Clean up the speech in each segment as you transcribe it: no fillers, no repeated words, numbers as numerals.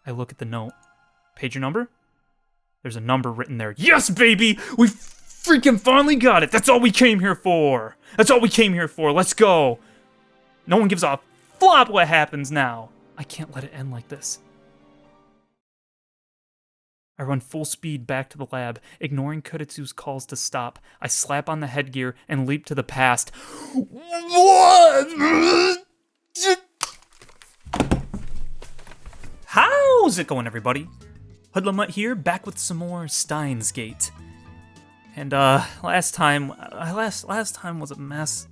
I look at the note. Pager number? There's a number written there. Yes, baby! We freaking finally got it! That's all we came here for! That's all we came here for! Let's go! No one gives a flop what happens now. I can't let it end like this. I run full speed back to the lab, ignoring Kuretsu's calls to stop. I slap on the headgear and leap to the past. What? How's it going, everybody? HoodlaMutt here, back with some more Steins Gate. And last time was a mess.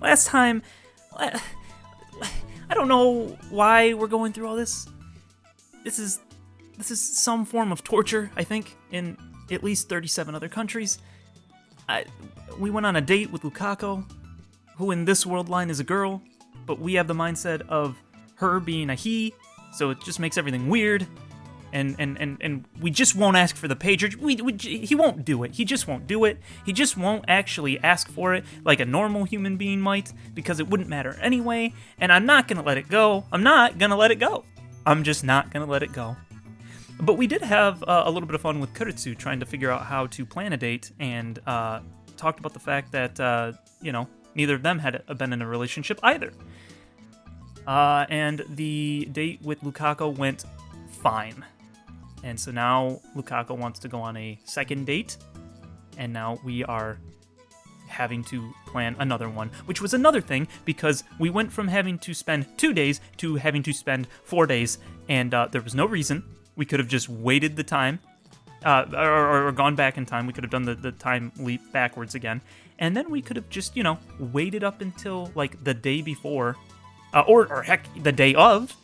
Last time, I don't know why we're going through all this. This is some form of torture, I think, in at least 37 other countries. We went on a date with Lukaku, who in this worldline is a girl, but we have the mindset of her being a he, so it just makes everything weird. And we just won't ask for the pager. He won't do it. He just won't do it. He just won't actually ask for it like a normal human being might, because it wouldn't matter anyway, and I'm not gonna let it go. I'm not gonna let it go. I'm just not gonna let it go. But we did have a little bit of fun with Kuretsu trying to figure out how to plan a date, and talked about the fact that, neither of them had been in a relationship either. And the date with Lukaku went fine. And so now Lukaku wants to go on a second date, and now we are having to plan another one, which was another thing, because we went from having to spend 2 days to having to spend 4 days, and there was no reason. We could have just waited the time, or gone back in time. We could have done the time leap backwards again. And then we could have just, waited up until, like, the day before, or heck, the day of,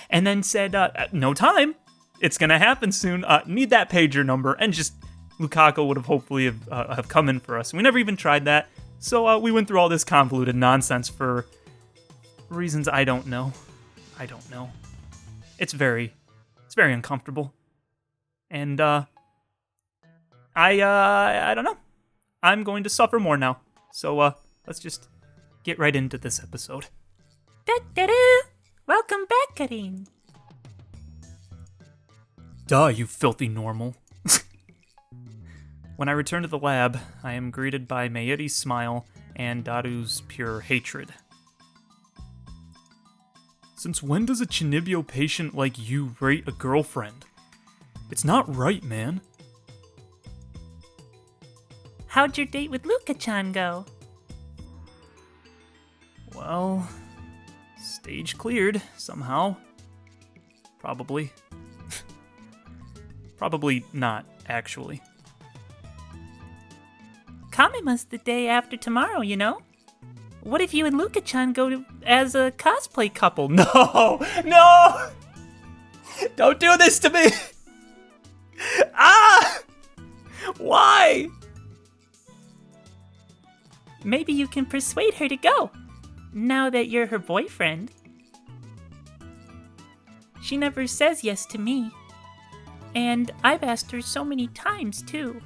and then said, no time. It's going to happen soon. Need that pager number. And just Lukaku would have hopefully have come in for us. We never even tried that. So we went through all this convoluted nonsense for reasons I don't know. It's very uncomfortable. And, I don't know. I'm going to suffer more now. So, let's just get right into this episode. Da-da-da! Welcome back, Karin. Duh, you filthy normal. When I return to the lab, I am greeted by Mayuri's smile and Daru's pure hatred. Since when does a Chinibyo patient like you rate a girlfriend? It's not right, man. How'd your date with Luka-chan go? Well, stage cleared, somehow. Probably. Probably not, actually. Kamema's the day after tomorrow, you know? What if you and Luka-chan go as a cosplay couple? No! No! Don't do this to me! Ah! Why? Maybe you can persuade her to go, now that you're her boyfriend. She never says yes to me. And I've asked her so many times, too.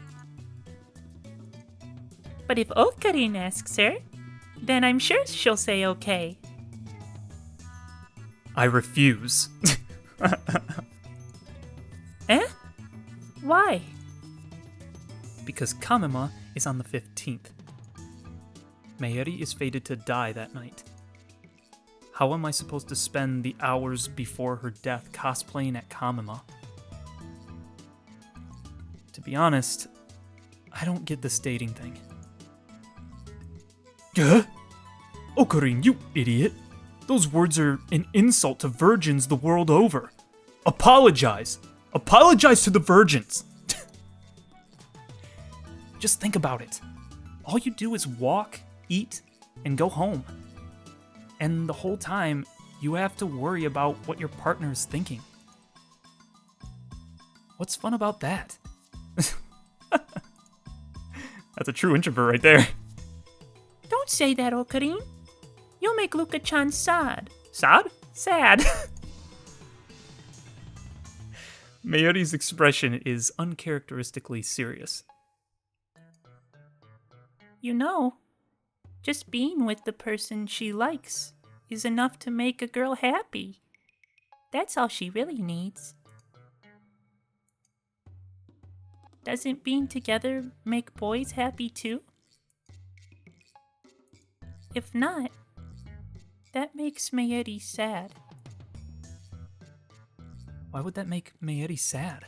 But if Okarin asks her, then I'm sure she'll say okay. I refuse. Eh? Why? Because Kamema is on the 15th. Mayuri is fated to die that night. How am I supposed to spend the hours before her death cosplaying at Kamema? To be honest, I don't get this dating thing. Okarin, you idiot. Those words are an insult to virgins the world over. Apologize. Apologize to the virgins. Just think about it. All you do is walk, eat, and go home. And the whole time, you have to worry about what your partner is thinking. What's fun about that? That's a true introvert right there. Don't say that, Okarin. You'll make Luka-chan sad. Sad? Sad. Mayuri's expression is uncharacteristically serious. You know, just being with the person she likes is enough to make a girl happy. That's all she really needs. Doesn't being together make boys happy too? If not, that makes Mayuri sad. Why would that make Mayuri sad?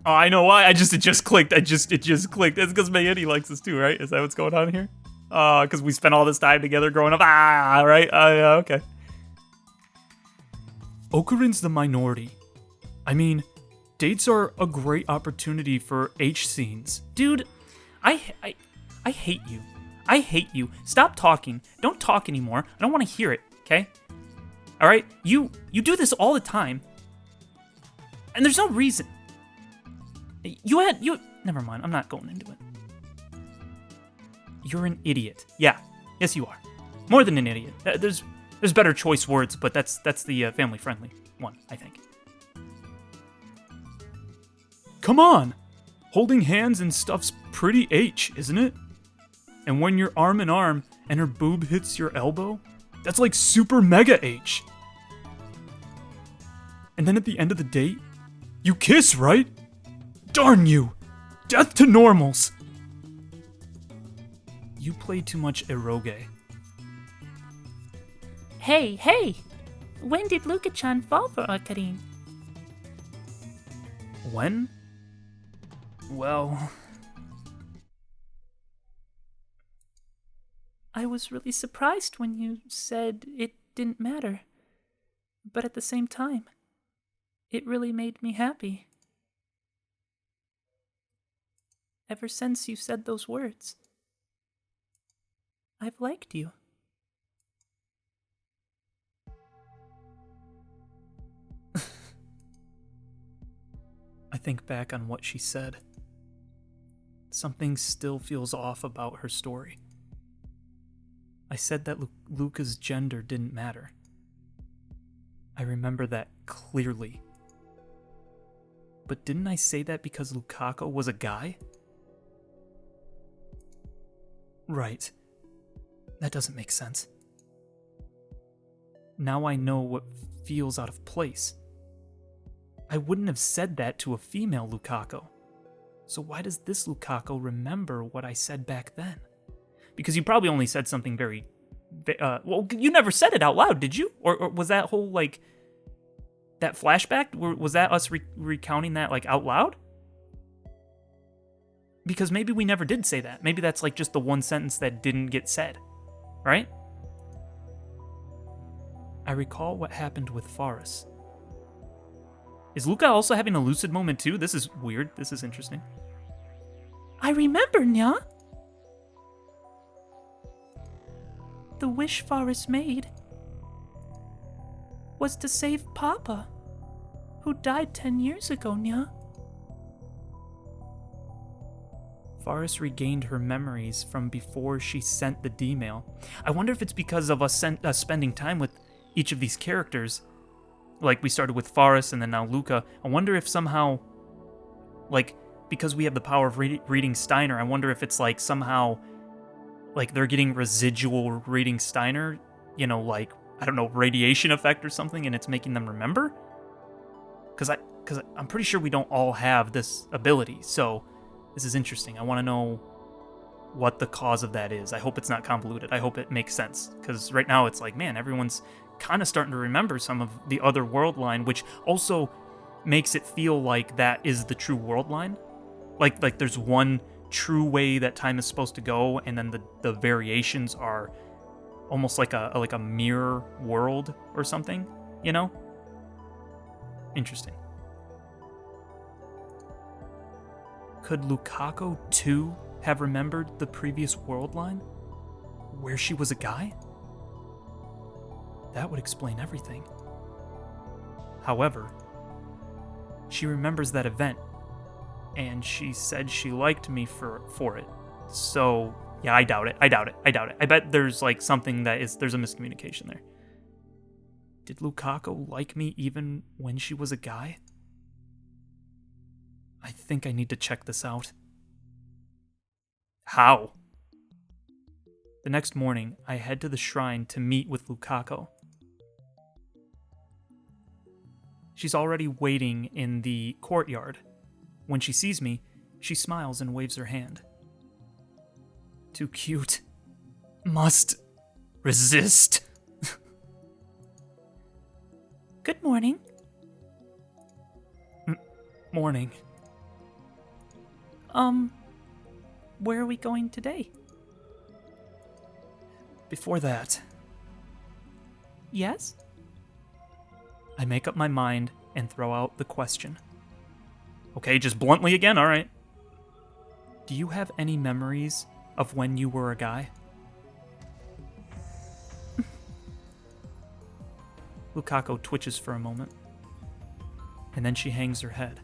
Oh, I know why. It just clicked. It just clicked. It's because Mayuri likes us too, right? Is that what's going on here? Because we spent all this time together growing up. Right? Yeah, okay. Okarin's the minority. I mean, dates are a great opportunity for H scenes. Dude, I hate you. I hate you. Stop talking. Don't talk anymore. I don't want to hear it, okay? All right? You do this all the time. And there's no reason. Never mind. I'm not going into it. You're an idiot. Yeah. Yes, you are. More than an idiot. There's better choice words, but that's the family-friendly one, I think. Come on! Holding hands and stuff's pretty H, isn't it? And when you're arm in arm and her boob hits your elbow, that's like super mega H. And then at the end of the date, you kiss, right? Darn you! Death to normals! You play too much eroge. Hey! When did Luka-chan fall for Okarin? When? Well... I was really surprised when you said it didn't matter. But at the same time, it really made me happy. Ever since you said those words, I've liked you. I think back on what she said. Something still feels off about her story. I said that Luca's gender didn't matter. I remember that clearly. But didn't I say that because Lukaku was a guy? Right. That doesn't make sense. Now I know what feels out of place. I wouldn't have said that to a female Lukaku. So why does this Lukaku remember what I said back then? Because you probably only said something very... well, you never said it out loud, did you? Or was that whole, like... that flashback? Was that us recounting that, like, out loud? Because maybe we never did say that. Maybe that's, like, just the one sentence that didn't get said. Right? I recall what happened with Faris. Is Luca also having a lucid moment too? This is weird. This is interesting. I remember, Nya. The wish Faris made was to save Papa, who died 10 years ago, Nya. Faris regained her memories from before she sent the D-mail. I wonder if it's because of us spending time with each of these characters. Like, we started with Faris and then now Luca. I wonder if somehow, like, because we have the power of reading Steiner, I wonder if it's, like, somehow, like, they're getting residual reading Steiner, you know, like, I don't know, radiation effect or something, and it's making them remember? Because I'm pretty sure we don't all have this ability, so this is interesting. I want to know what the cause of that is. I hope it's not convoluted. I hope it makes sense, because right now it's like, man, everyone's kind of starting to remember some of the other world line, which also makes it feel like that is the true world line. Like there's one true way that time is supposed to go, and then the variations are almost like a mirror world or something, you know? Interesting. Could Lukaku too have remembered the previous world line, where she was a guy? That would explain everything. However, she remembers that event, and she said she liked me for it. So, yeah, I doubt it. I bet there's like something there's a miscommunication there. Did Lukaku like me even when she was a guy? I think I need to check this out. How? The next morning, I head to the shrine to meet with Lukaku. She's already waiting in the courtyard. When she sees me, she smiles and waves her hand. Too cute. Must resist. Good morning. Morning. Where are we going today? Before that, Yes? I make up my mind and throw out the question. Okay, just bluntly again, alright. Do you have any memories of when you were a guy? Lukako twitches for a moment, and then she hangs her head.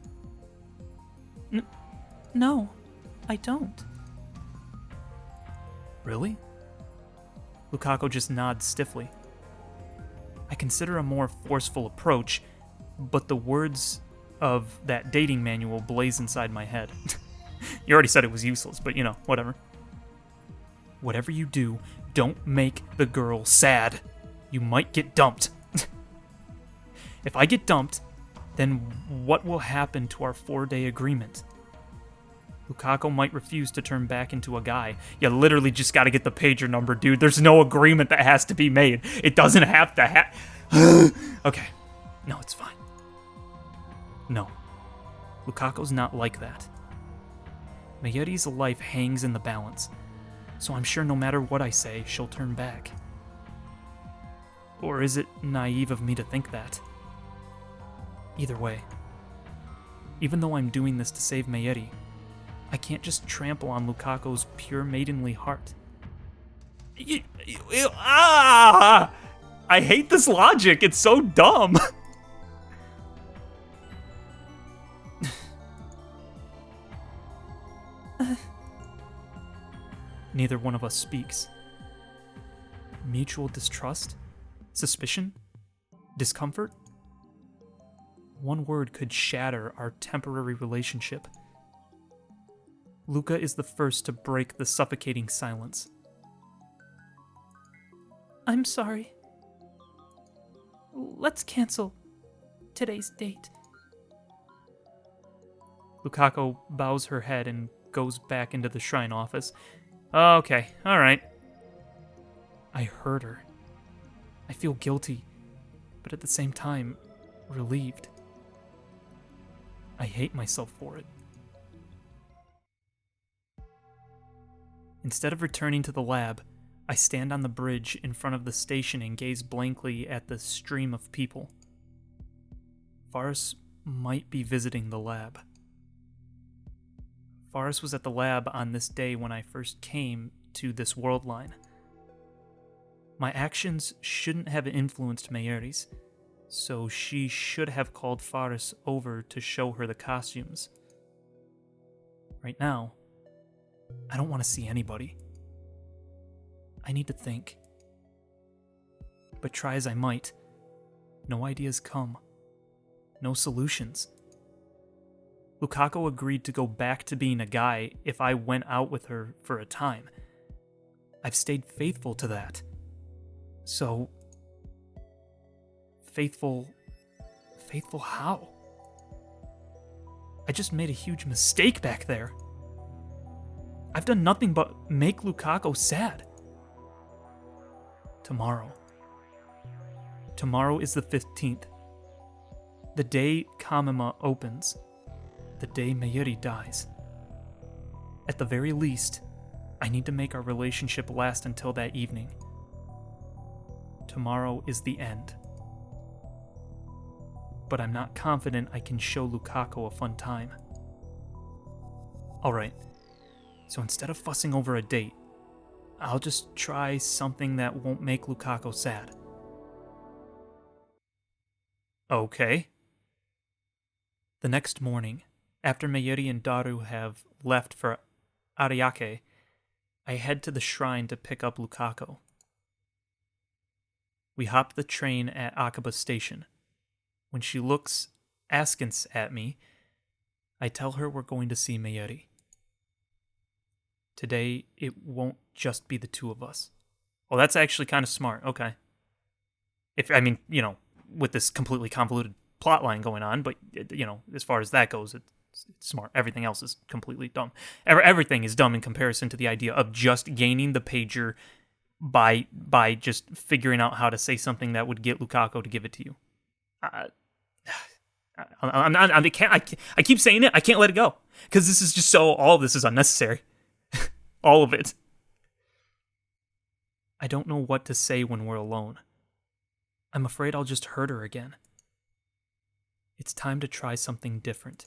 No, I don't. Really? Lukako just nods stiffly. I consider a more forceful approach, but the words of that dating manual blaze inside my head. You already said it was useless, but whatever. Whatever you do, don't make the girl sad. You might get dumped. If I get dumped, then what will happen to our 4-day agreement? Lukako might refuse to turn back into a guy. You literally just gotta get the pager number, dude. There's no agreement that has to be made. It doesn't have to Okay. No, it's fine. No. Lukako's not like that. Mayuri's life hangs in the balance, so I'm sure no matter what I say, she'll turn back. Or is it naive of me to think that? Either way, even though I'm doing this to save Mayuri, I can't just trample on Lukako's pure maidenly heart. I hate this logic. It's so dumb. Neither one of us speaks. Mutual distrust? Suspicion? Discomfort? One word could shatter our temporary relationship. Luka is the first to break the suffocating silence. I'm sorry. Let's cancel today's date. Lukako bows her head and goes back into the shrine office. Okay, alright. I hurt her. I feel guilty, but at the same time, relieved. I hate myself for it. Instead of returning to the lab, I stand on the bridge in front of the station and gaze blankly at the stream of people. Faris might be visiting the lab. Faris was at the lab on this day when I first came to this worldline. My actions shouldn't have influenced Mayuri's, so she should have called Faris over to show her the costumes. Right now, I don't want to see anybody. I need to think. But try as I might, no ideas come. No solutions. Lukako agreed to go back to being a guy if I went out with her for a time. I've stayed faithful to that. So, faithful how? I just made a huge mistake back there. I've done nothing but make Lukako sad. Tomorrow is the 15th. The day CONVOLUTED opens. The day Mayuri dies. At the very least, I need to make our relationship last until that evening. Tomorrow is the end. But I'm not confident I can show Lukako a fun time. Alright, so instead of fussing over a date, I'll just try something that won't make Lukako sad. Okay. The next morning, after Mayuri and Daru have left for Ariake, I head to the shrine to pick up Lukako. We hop the train at Okabe station. When she looks askance at me, I tell her we're going to see Mayuri. Today, it won't just be the two of us. Well, that's actually kind of smart. Okay. With this completely convoluted plot line going on, but, you know, as far as that goes, it's smart. Everything else is completely dumb. Everything is dumb in comparison to the idea of just gaining the pager by just figuring out how to say something that would get Lukaku to give it to you. I keep saying it. I can't let it go because this is just all of this is unnecessary. All of it. I don't know what to say when we're alone. I'm afraid I'll just hurt her again. It's time to try something different.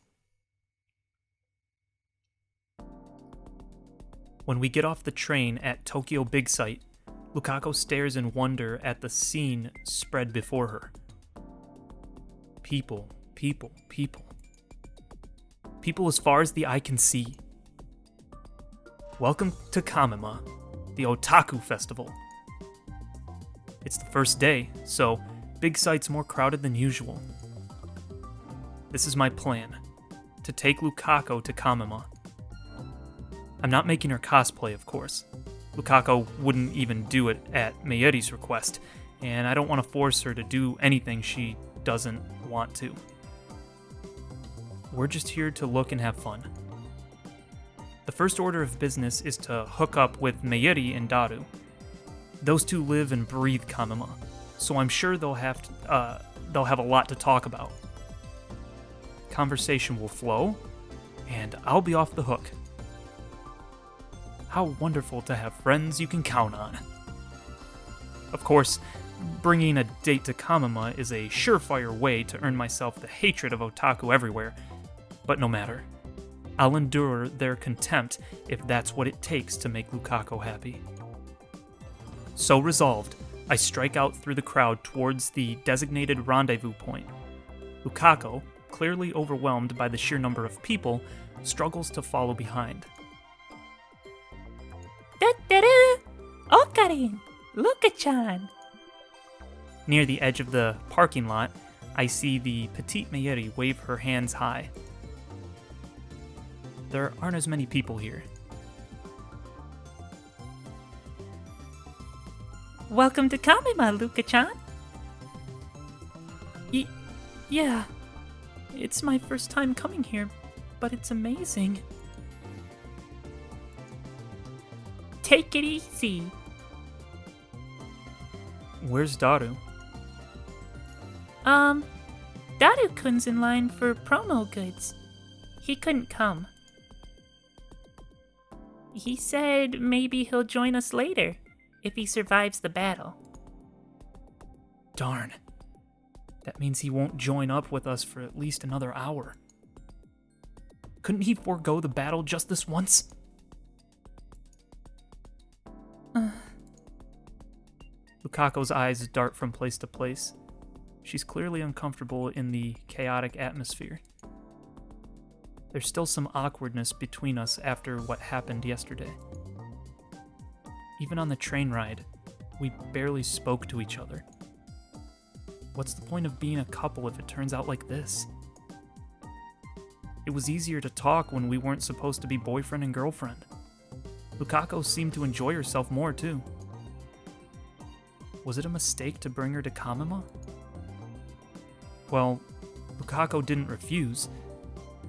When we get off the train at Tokyo Big Sight, Lukaku stares in wonder at the scene spread before her. People, people, people. People as far as the eye can see. Welcome to Kamima, the Otaku Festival. It's the first day, so Big Sight's more crowded than usual. This is my plan, to take Lukaku to Kamima. I'm not making her cosplay, of course. Lukaku wouldn't even do it at Mayuri's request, and I don't want to force her to do anything she doesn't want to. We're just here to look and have fun. The first order of business is to hook up with Mayuri and Daru. Those two live and breathe Kamima, so I'm sure they'll have a lot to talk about. Conversation will flow, and I'll be off the hook. How wonderful to have friends you can count on. Of course, bringing a date to Kamima is a surefire way to earn myself the hatred of otaku everywhere, but no matter. I'll endure their contempt if that's what it takes to make Lukaku happy. So resolved, I strike out through the crowd towards the designated rendezvous point. Lukaku, clearly overwhelmed by the sheer number of people, struggles to follow behind. Da-da-da! Okabe! Luka-chan! Near the edge of the parking lot, I see the petite Mayuri wave her hands high. There aren't as many people here. Welcome to Kamima, Luka-chan! Yeah. It's my first time coming here, but it's amazing. Take it easy. Where's Daru? Daru-kun's in line for promo goods. He couldn't come. He said maybe he'll join us later, if he survives the battle. Darn. That means he won't join up with us for at least another hour. Couldn't he forego the battle just this once? Lukaku's eyes dart from place to place. She's clearly uncomfortable in the chaotic atmosphere. There's still some awkwardness between us after what happened yesterday. Even on the train ride, we barely spoke to each other. What's the point of being a couple if it turns out like this? It was easier to talk when we weren't supposed to be boyfriend and girlfriend. Lukaku seemed to enjoy herself more, too. Was it a mistake to bring her to Kamima? Well, Lukaku didn't refuse.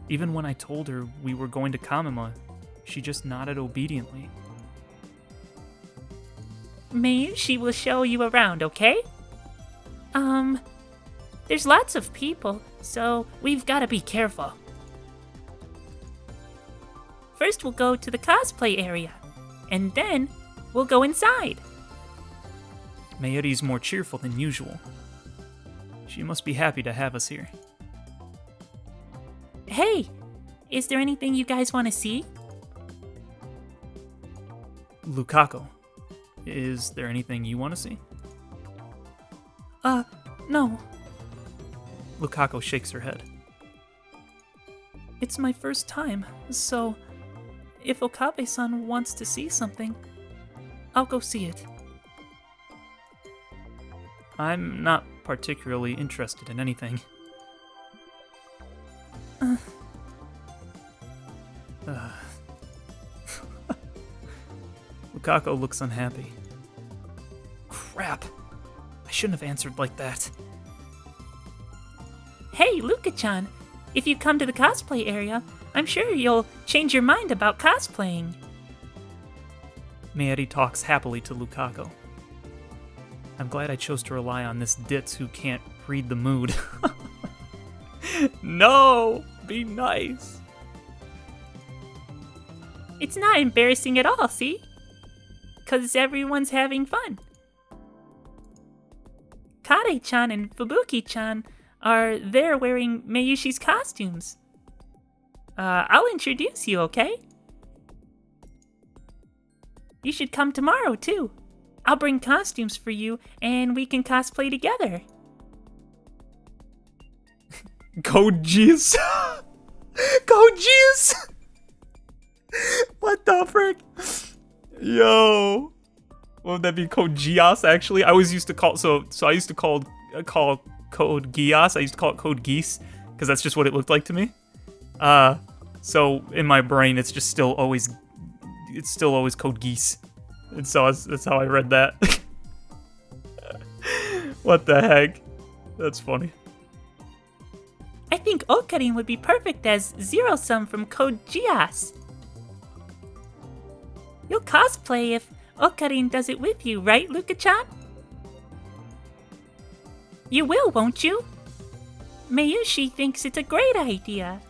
Even when I told her we were going to Kamima, she just nodded obediently. She will show you around, okay? There's lots of people, so we've gotta be careful. First we'll go to the cosplay area, and then we'll go inside. Mayuri's more cheerful than usual. She must be happy to have us here. Hey, is there anything you guys want to see? Lukaku, is there anything you want to see? No. Lukaku shakes her head. It's my first time, so if Okabe-san wants to see something, I'll go see it. I'm not particularly interested in anything. Lukaku looks unhappy. Crap! I shouldn't have answered like that. Hey, Luka-chan, if you come to the cosplay area, I'm sure you'll change your mind about cosplaying. Mayuri talks happily to Lukaku. I'm glad I chose to rely on this ditz who can't read the mood. No! Be nice! It's not embarrassing at all, see? 'Cause everyone's having fun. Kare-chan and Fubuki-chan are there wearing Mayushi's costumes. I'll introduce you, okay? You should come tomorrow, too. I'll bring costumes for you, and we can cosplay together. Code Geass! Code Geass! What the frick? Yo! What would that be? Code Geass, actually? I always used to call I used to call Code Geass. I used to call it Code Geass, because that's just what it looked like to me. So in my brain it's still always Code Geass. And so that's how I read that. What the heck? That's funny. I think Okarin would be perfect as Zero-Sum from Code Geass. You'll cosplay if Okarin does it with you, right, Luka-chan? You will, won't you? Mayushi thinks it's a great idea.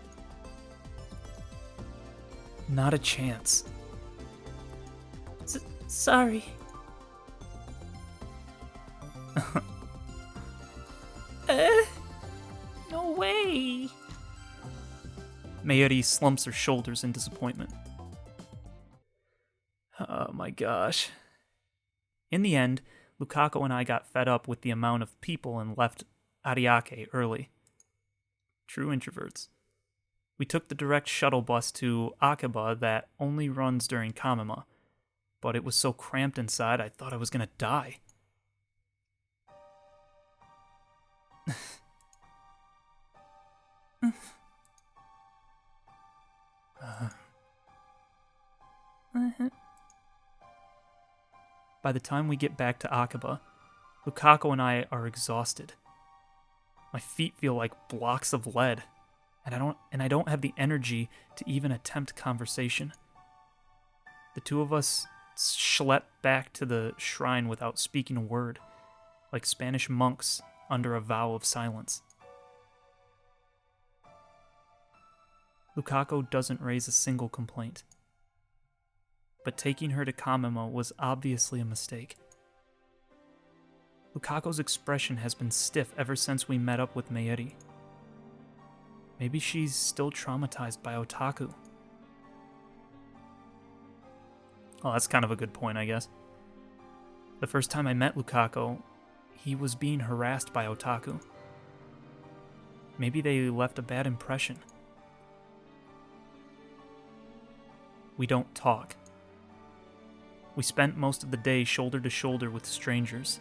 Not a chance. Sorry. No way. Mayuri slumps her shoulders in disappointment. Oh my gosh. In the end, Lukaku and I got fed up with the amount of people and left Ariake early. True introverts. We took the direct shuttle bus to Okabe that only runs during Kamima, but it was so cramped inside I thought I was gonna die. By the time we get back to Okabe, Lukaku and I are exhausted. My feet feel like blocks of lead, and I don't have the energy to even attempt conversation. The two of us schlep back to the shrine without speaking a word, like Spanish monks under a vow of silence. Lukaku doesn't raise a single complaint. But taking her to Kamima was obviously a mistake. Lukaku's expression has been stiff ever since we met up with Mayuri. Maybe she's still traumatized by otaku. Well, that's kind of a good point, I guess. The first time I met Lukaku, he was being harassed by otaku. Maybe they left a bad impression. We don't talk. We spent most of the day shoulder to shoulder with strangers.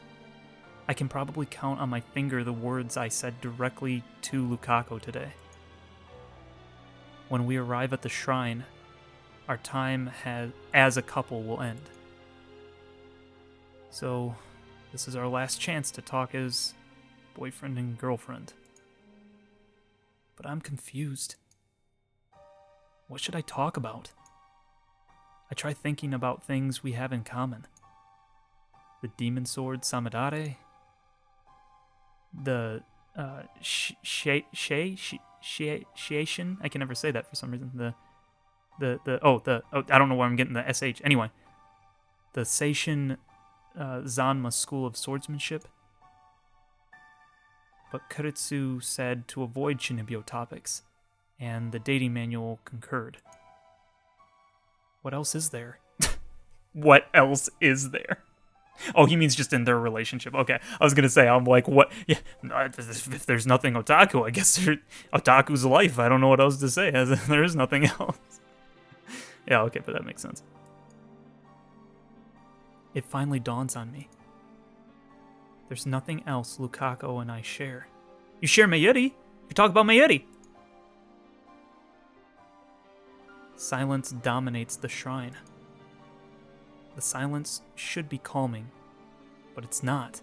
I can probably count on my finger the words I said directly to Lukaku today. When we arrive at the shrine, our time as a couple will end. So, this is our last chance to talk as boyfriend and girlfriend. But I'm confused. What should I talk about? I try thinking about things we have in common. The demon sword Samadare, the Shiation. I can never say that for some reason. I don't know where I'm getting the SH. Anyway, the Seishin Zanma School of Swordsmanship. But Kuritsu said to avoid Shinobio topics, and the dating manual concurred. What else is there? What else is there? Oh, he means just in their relationship. Okay, I was gonna say, I'm like, what? Yeah, if there's nothing otaku, I guess otaku's life. I don't know what else to say. There is nothing else. Yeah, okay, but that makes sense. It finally dawns on me. There's nothing else Lukaku and I share. You share Mayuri? You talk about Mayuri. Silence dominates the shrine. The silence should be calming, but it's not.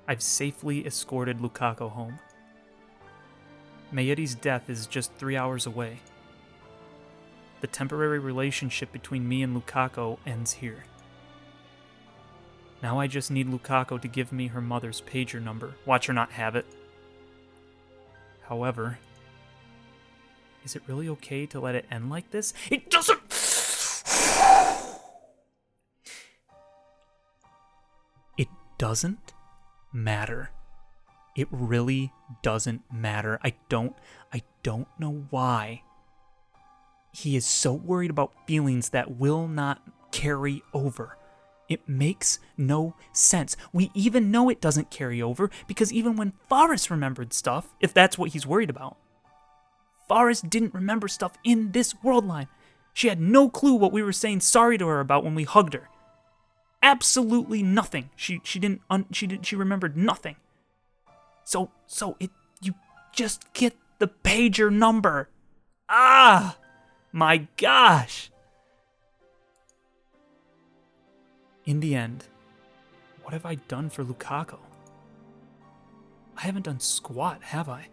I've safely escorted Lukaku home, Mayuri's death is just 3 hours away. The temporary relationship between me and Lukaku ends here. Now I just need Lukaku to give me her mother's pager number. Watch her not have it. However, is it really okay to let it end like this? It doesn't... It doesn't matter. It really doesn't matter. I don't know why. He is so worried about feelings that will not carry over. It makes no sense. We even know it doesn't carry over because even when Forrest remembered stuff, if that's what he's worried about, Forrest didn't remember stuff in this world line. She had no clue what we were saying sorry to her about when we hugged her. Absolutely nothing. She remembered nothing. So you just get the pager number. Ah, my gosh. In the end, what have I done for Lukaku? I haven't done squat, have I?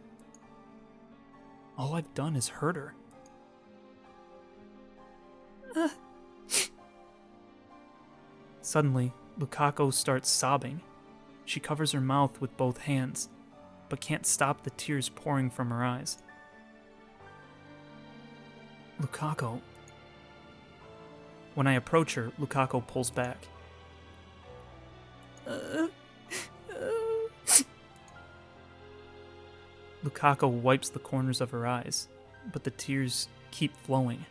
All I've done is hurt her. Suddenly, Lukaku starts sobbing. She covers her mouth with both hands, but can't stop the tears pouring from her eyes. Lukaku. When I approach her, Lukaku pulls back. Lukaku wipes the corners of her eyes, but the tears keep flowing,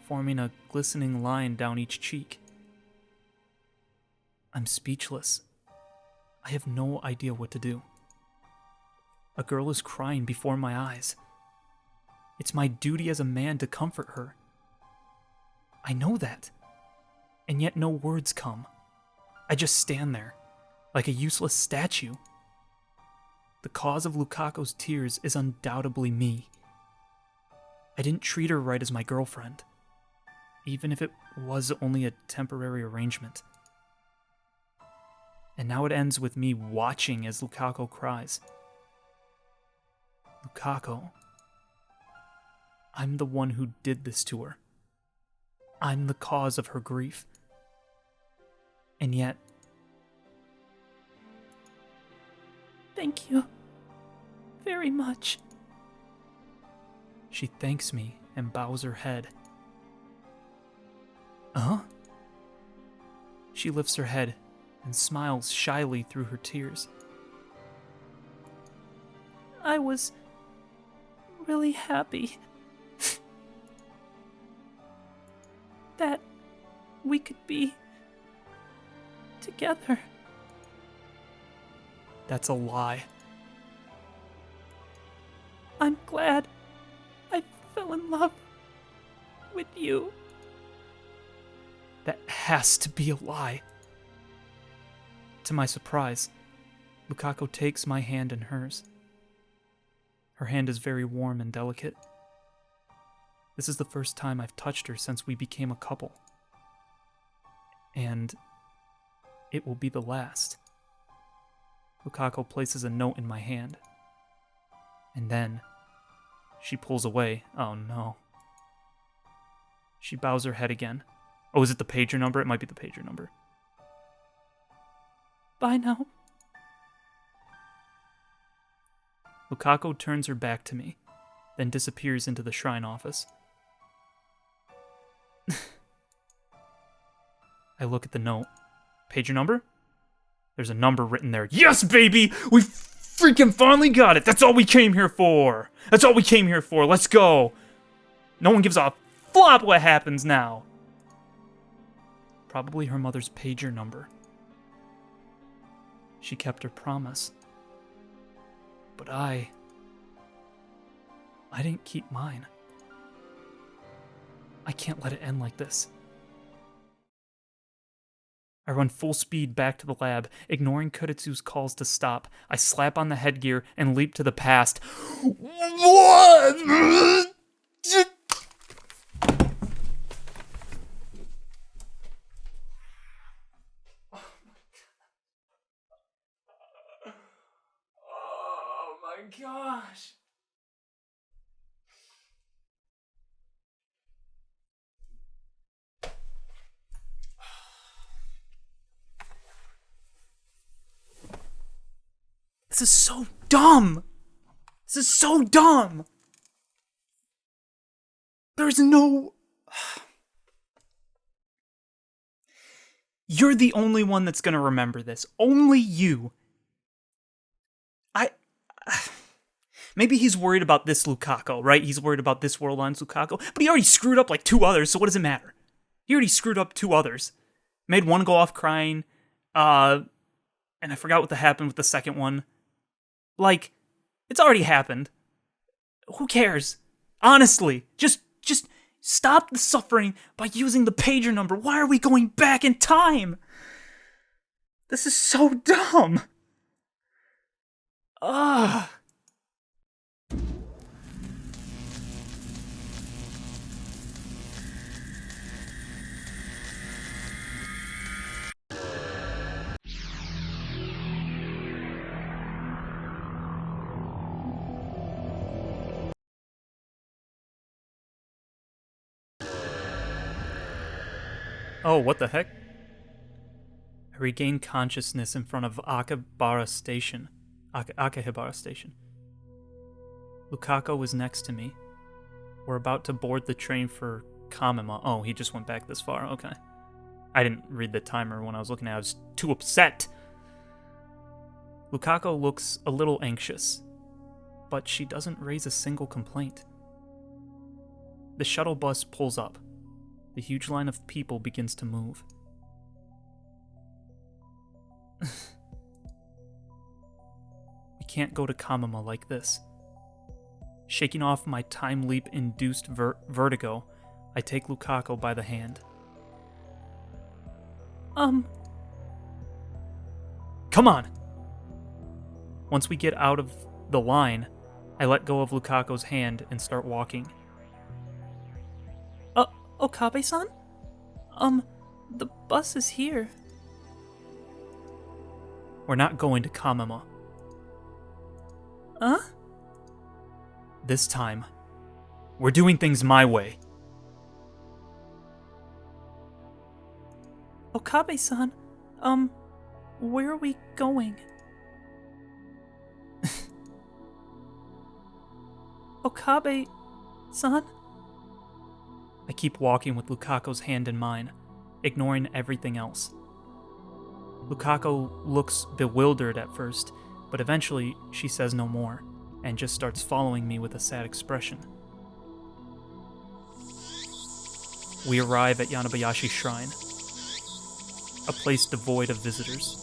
forming a glistening line down each cheek. I'm speechless. I have no idea what to do. A girl is crying before my eyes. It's my duty as a man to comfort her. I know that, and yet no words come. I just stand there, like a useless statue. The cause of Lukaku's tears is undoubtedly me. I didn't treat her right as my girlfriend, even if it was only a temporary arrangement. And now it ends with me watching as Lukaku cries. Lukaku, I'm the one who did this to her. I'm the cause of her grief. And yet... Thank you very much. She thanks me and bows her head. Huh? She lifts her head and smiles shyly through her tears. I was really happy that we could be together. That's a lie. I'm glad I fell in love with you. That has to be a lie. To my surprise, Lukaku takes my hand in hers. Her hand is very warm and delicate. This is the first time I've touched her since we became a couple. And it will be the last. Lukaku places a note in my hand. And then she pulls away. Oh no. She bows her head again. Oh, is it the pager number? It might be the pager number. Bye now. Lukaku turns her back to me, then disappears into the shrine office. I look at the note. Pager number? There's a number written there. Yes, baby! We freaking finally got it! That's all we came here for! That's all we came here for! Let's go! No one gives a flop what happens now! Probably her mother's pager number. She kept her promise. But I didn't keep mine. I can't let it end like this. I run full speed back to the lab, ignoring Kuretsu's calls to stop. I slap on the headgear and leap to the past. What? Oh my gosh. This is so dumb! This is so dumb! There's no... You're the only one that's gonna remember this. Only you. Maybe he's worried about this Lukaku, right? He's worried about this worldline's Lukaku, but he already screwed up like 2 others, so what does it matter? He already screwed up 2 others. Made one go off crying, and I forgot what happened with the second one. Like, it's already happened. Who cares? Honestly, just stop the suffering by using the pager number. Why are we going back in time? This is so dumb. Ugh. Oh, what the heck? I regained consciousness in front of Akahibara Station. Lukaku was next to me. We're about to board the train for Kamima. Oh, he just went back this far. Okay. I didn't read the timer when I was looking at it. I was too upset. Lukaku looks a little anxious, but she doesn't raise a single complaint. The shuttle bus pulls up. The huge line of people begins to move. We can't go to Kamima like this. Shaking off my time leap-induced vertigo, I take Lukaku by the hand. Come on! Once we get out of the line, I let go of Lukaku's hand and start walking. Okabe-san? The bus is here. We're not going to Kamima. Huh? This time, we're doing things my way. Okabe-san, where are we going? Okabe-san? I keep walking with Lukaku's hand in mine, ignoring everything else. Lukaku looks bewildered at first, but eventually she says no more, and just starts following me with a sad expression. We arrive at Yanabayashi Shrine, a place devoid of visitors,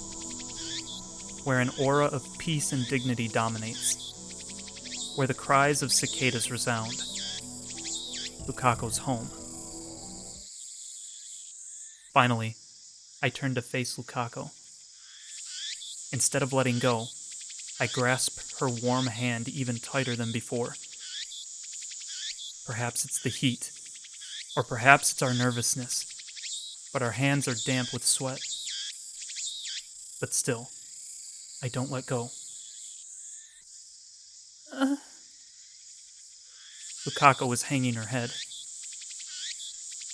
where an aura of peace and dignity dominates, where the cries of cicadas resound. Lukaku's home. Finally, I turn to face Lukaku. Instead of letting go, I grasp her warm hand even tighter than before. Perhaps it's the heat, or perhaps it's our nervousness, but our hands are damp with sweat. But still, I don't let go. Lukaku is hanging her head.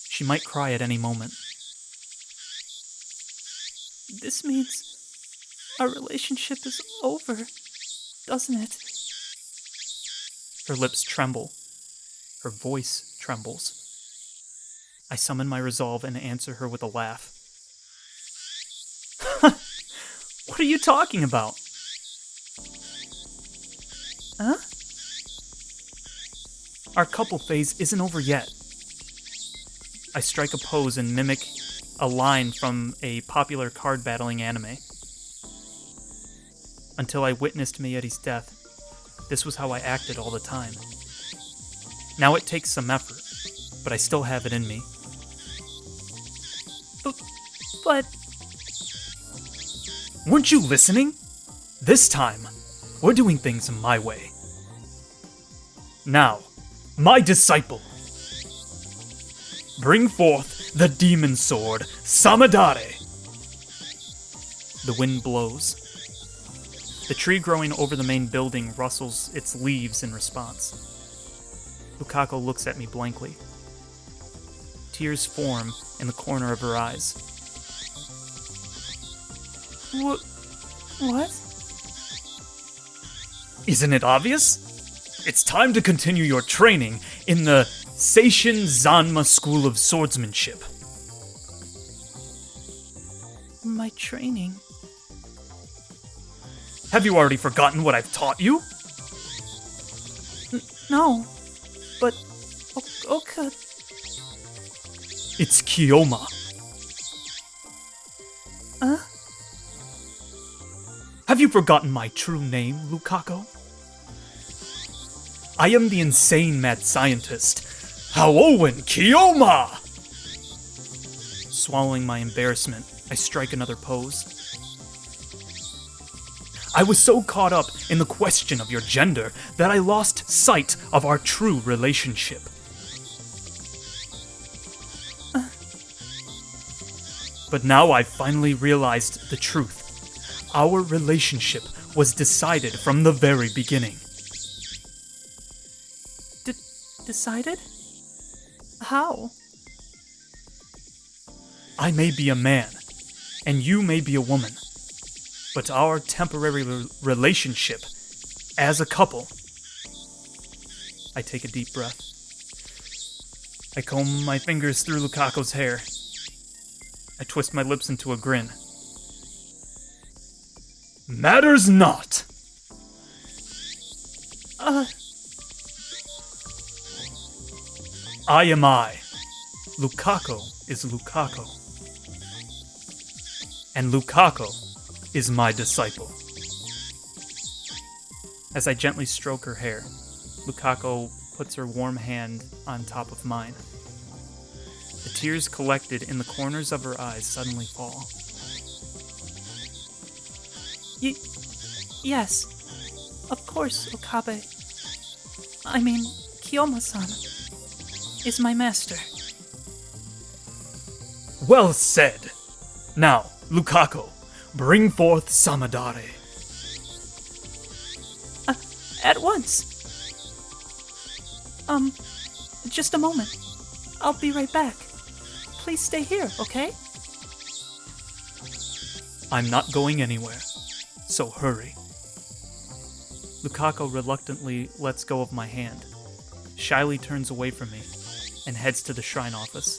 She might cry at any moment. This means our relationship is over, doesn't it? Her lips tremble. Her voice trembles. I summon my resolve and answer her with a laugh. What are you talking about? Huh? Our couple phase isn't over yet. I strike a pose and mimic a line from a popular card battling anime. Until I witnessed Mayuri's death, this was how I acted all the time. Now it takes some effort, but I still have it in me. But... Weren't you listening? This time, we're doing things my way. Now, my disciple, bring forth the demon sword, Samadare. The wind blows. The tree growing over the main building rustles its leaves in response. Lukaku looks at me blankly. Tears form in the corner of her eyes. What? Isn't it obvious? It's time to continue your training in the Seishin Zanma School of Swordsmanship. My training. Have you already forgotten what I've taught you? No, but Oka. It's Kiyoma. Have you forgotten my true name, Lukako? I am the insane mad scientist, Haowen Kiyoma! Swallowing my embarrassment, I strike another pose. I was so caught up in the question of your gender that I lost sight of our true relationship. But now I've finally realized the truth. Our relationship was decided from the very beginning. Decided? How? I may be a man, and you may be a woman, but our temporary relationship, as a couple... I take a deep breath. I comb my fingers through Lukako's hair. I twist my lips into a grin. Matters not! I am I. Lukako is Lukako. And Lukako is my disciple. As I gently stroke her hair, Lukako puts her warm hand on top of mine. The tears collected in the corners of her eyes suddenly fall. Yes. Of course, Okabe. I mean, Kiyoma-san is my master. Well said. Now, Lukako, bring forth Samadare. At once. Just a moment. I'll be right back. Please stay here, okay? I'm not going anywhere, so hurry. Lukako reluctantly lets go of my hand, shyly turns away from me, and heads to the shrine office.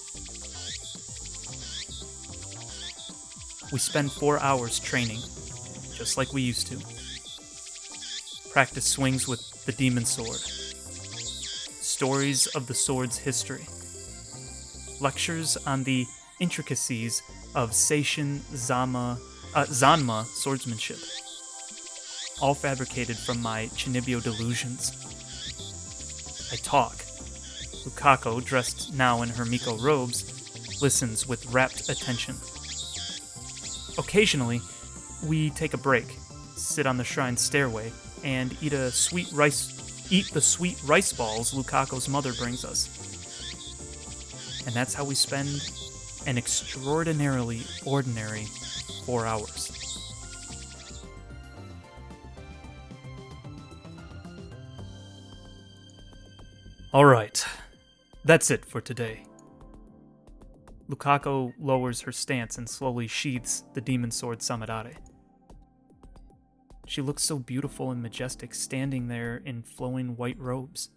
We spend 4 hours training, just like we used to. Practice swings with the demon sword. Stories of the sword's history. Lectures on the intricacies of Seishin Zanma swordsmanship. All fabricated from my Chinibyo delusions. I talk. Lukako, dressed now in her Miko robes, listens with rapt attention. Occasionally, we take a break, sit on the shrine's stairway, and eat the sweet rice balls Lukako's mother brings us. And that's how we spend an extraordinarily ordinary 4 hours. Alright, that's it for today. Lukako lowers her stance and slowly sheathes the demon sword Samadare. She looks so beautiful and majestic standing there in flowing white robes,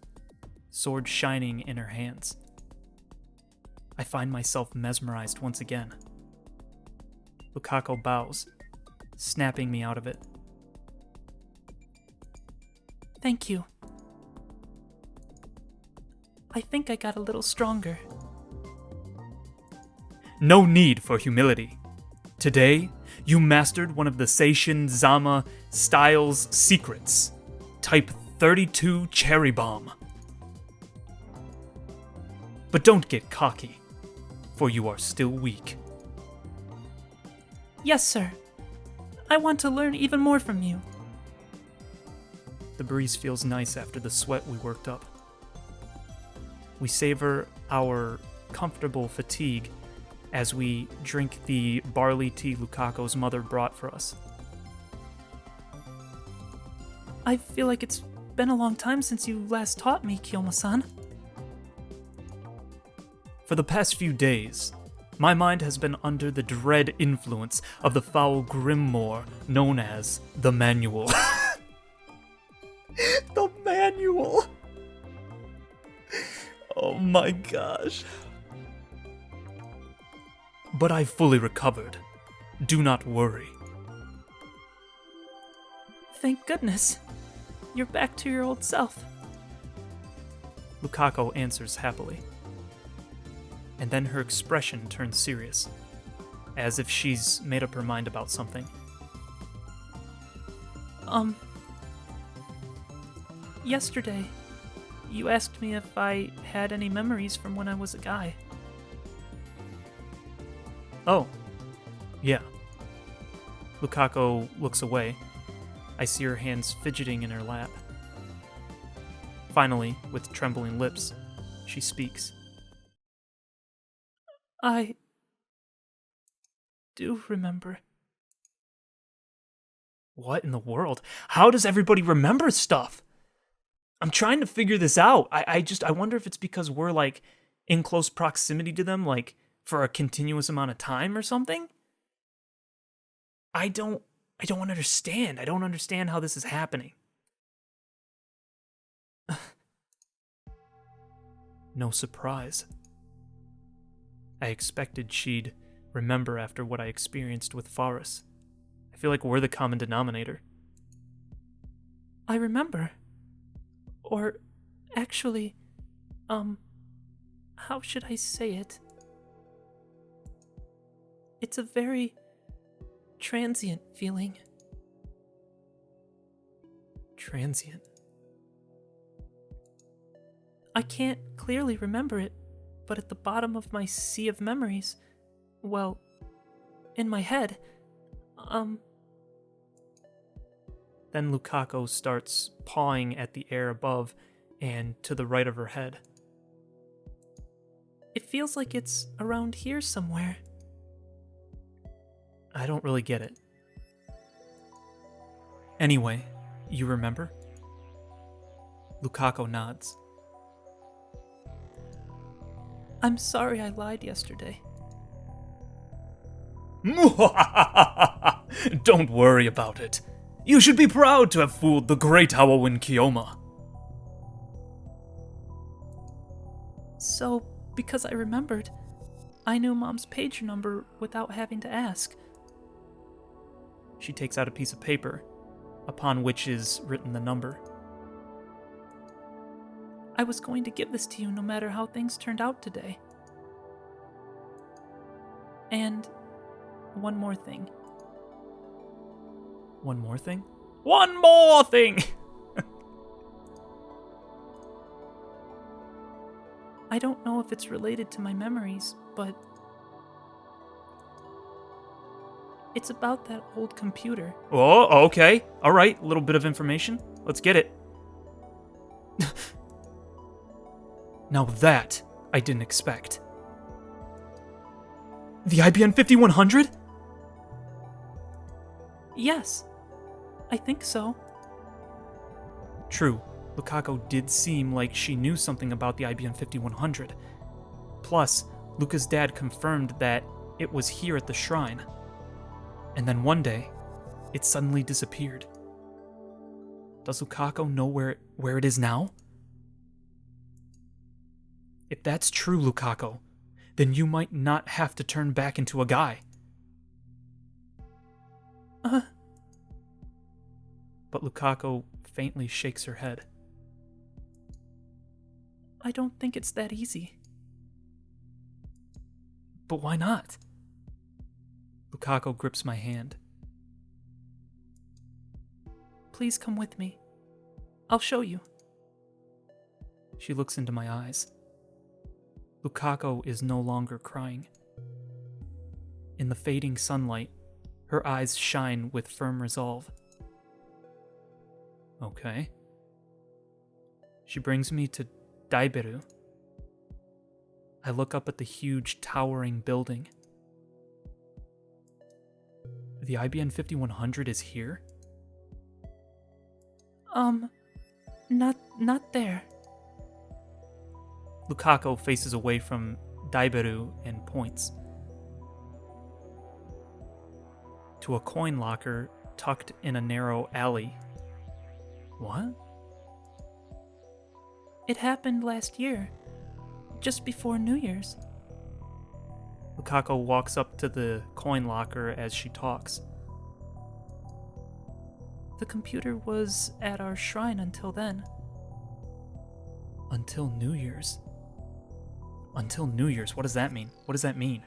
sword shining in her hands. I find myself mesmerized once again. Lukako bows, snapping me out of it. Thank you. I think I got a little stronger. No need for humility. Today, you mastered one of the Seishin Zama style's secrets. Type 32 Cherry Bomb. But don't get cocky, for you are still weak. Yes, sir. I want to learn even more from you. The breeze feels nice after the sweat we worked up. We savor our comfortable fatigue as we drink the barley tea Lukako's mother brought for us. I feel like it's been a long time since you last taught me, Kiyoma-san. For the past few days, my mind has been under the dread influence of the foul grimoire known as the Manual. The manual! Oh my gosh. But I fully recovered. Do not worry. Thank goodness. You're back to your old self. Lukako answers happily. And then her expression turns serious, as if she's made up her mind about something. Yesterday, you asked me if I had any memories from when I was a guy. Oh, yeah. Lukako looks away. I see her hands fidgeting in her lap. Finally, with trembling lips, she speaks. I do remember. What in the world? How does everybody remember stuff? I'm trying to figure this out. I wonder if it's because we're, like, in close proximity to them, like, for a continuous amount of time or something? I don't understand. I don't understand how this is happening. No surprise. I expected she'd remember after what I experienced with Faris. I feel like we're the common denominator. I remember. Or, actually, how should I say it? It's a very transient feeling. Transient? I can't clearly remember it, but at the bottom of my sea of memories, well, in my head, Then Lukako starts pawing at the air above and to the right of her head. It feels like it's around here somewhere. I don't really get it. Anyway, you remember? Lukako nods. I'm sorry I lied yesterday. Don't worry about it. You should be proud to have fooled the great Hawawin Kiyoma. So, because I remembered, I knew Mom's page number without having to ask. She takes out a piece of paper, upon which is written the number. I was going to give this to you no matter how things turned out today. And one more thing. One more thing? One more thing! I don't know if it's related to my memories, but it's about that old computer. Oh, okay. All right, a little bit of information. Let's get it. Now that I didn't expect. The IBM 5100? Yes, I think so. True, Lukako did seem like she knew something about the IBM 5100. Plus, Luca's dad confirmed that it was here at the shrine. And then one day, it suddenly disappeared. Does Lukako know where it is now? If that's true, Lukako, then you might not have to turn back into a guy. But Lukako faintly shakes her head. I don't think it's that easy. But why not? Lukako grips my hand. Please come with me. I'll show you. She looks into my eyes. Lukako is no longer crying. In the fading sunlight, her eyes shine with firm resolve. Okay. She brings me to Daiberu. I look up at the huge, towering building. The IBM 5100 is here? Not there. Lukako faces away from Daiberu and points to a coin locker tucked in a narrow alley. What? It happened last year, just before New Year's. Lukako walks up to the coin locker as she talks. The computer was at our shrine until then. Until New Year's? Until New Year's, what does that mean? What does that mean?